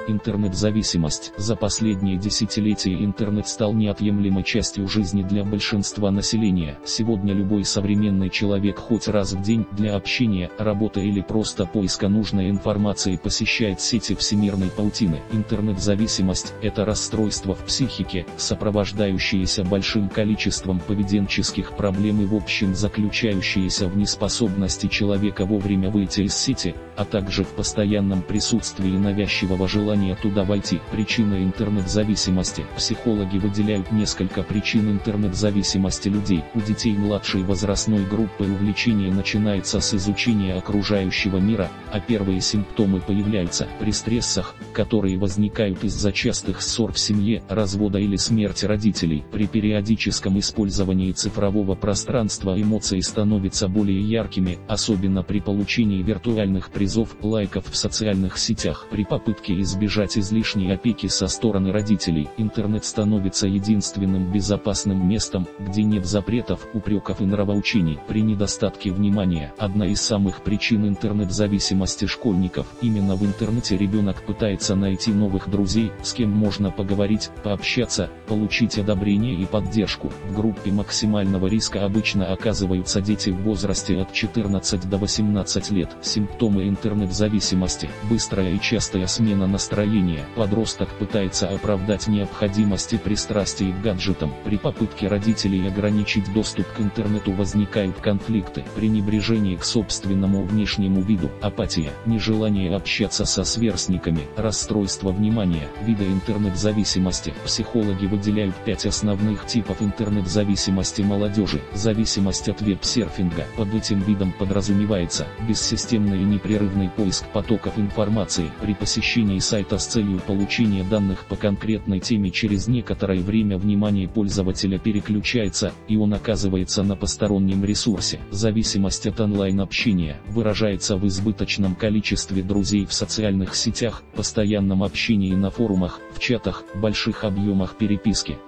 Интернет-зависимость. За последние десятилетия интернет стал неотъемлемой частью жизни для большинства населения. Сегодня любой современный человек хоть раз в день для общения, работы или просто поиска нужной информации посещает сети всемирной паутины. Интернет-зависимость – это расстройство в психике, сопровождающееся большим количеством поведенческих проблем и в общем заключающееся в неспособности человека вовремя выйти из сети, а также в постоянном присутствии навязчивого желания туда войти. Причины интернет-зависимости. Психологи выделяют несколько причин интернет-зависимости людей. У детей младшей возрастной группы увлечение начинается с изучения окружающего мира, а первые симптомы появляются при стрессах, которые возникают из-за частых ссор в семье, развода или смерти родителей. При периодическом использовании цифрового пространства эмоции становятся более яркими, особенно при получении виртуальных призов, лайков в социальных сетях. При попытке избежать излишней опеки со стороны родителей, интернет становится единственным безопасным местом, где нет запретов, упреков и нравоучений. При недостатке внимания. Одна из самых причин интернет-зависимости школьников. Именно в интернете ребенок пытается найти новых друзей, с кем можно поговорить, пообщаться, получить одобрение и поддержку. В группе максимального риска обычно оказываются дети в возрасте от 14 до 18 лет. Симптомы интернет-зависимости. Быстрая и частая смена настроения. Подросток пытается оправдать необходимость и пристрастие к гаджетам. При попытке родителей ограничить доступ к интернету возникают конфликты. Пренебрежение к собственному внешнему виду. Апатия. Нежелание общаться со сверстниками. Расстройство внимания. Виды интернет-зависимости. Психологи выделяют 5 основных типов интернет-зависимости молодежи. Зависимость от веб-серфинга. Под этим видом подразумевается бессистемный и непрерывный поиск потоков информации. При посещении сайта с целью получения данных по конкретной теме через некоторое время внимание пользователя переключается, и он оказывается на постороннем ресурсе. Зависимость от онлайн-общения выражается в избыточном количестве друзей в социальных сетях, постоянном общении на форумах, в чатах, больших объемах переписки.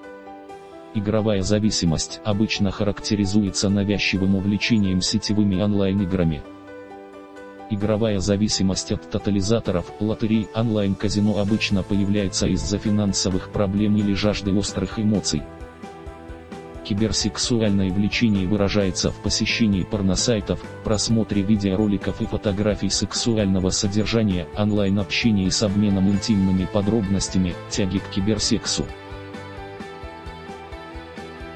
Игровая зависимость обычно характеризуется навязчивым увлечением сетевыми онлайн-играми. Игровая зависимость от тотализаторов, лотерей, онлайн-казино обычно появляется из-за финансовых проблем или жажды острых эмоций. Киберсексуальное влечение выражается в посещении порносайтов, просмотре видеороликов и фотографий сексуального содержания, онлайн-общении с обменом интимными подробностями, тяги к киберсексу.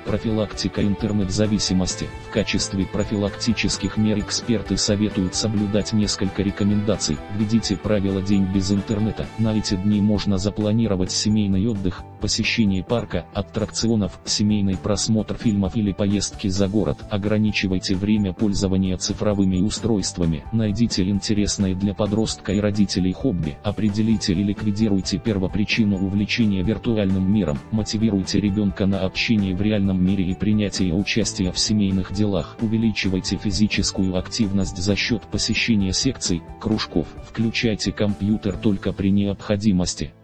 Профилактика интернет-зависимости. В качестве профилактических мер эксперты советуют соблюдать несколько рекомендаций. Введите правило «День без интернета». На эти дни можно запланировать семейный отдых, посещение парка, аттракционов, семейный просмотр фильмов или поездки за город. Ограничивайте время пользования цифровыми устройствами. Найдите интересное для подростка и родителей хобби. Определите и ликвидируйте первопричину увлечения виртуальным миром. Мотивируйте ребенка на общение в реальном мире и принятие участия в семейных делах. Увеличивайте физическую активность за счет посещения секций, кружков. Включайте компьютер только при необходимости.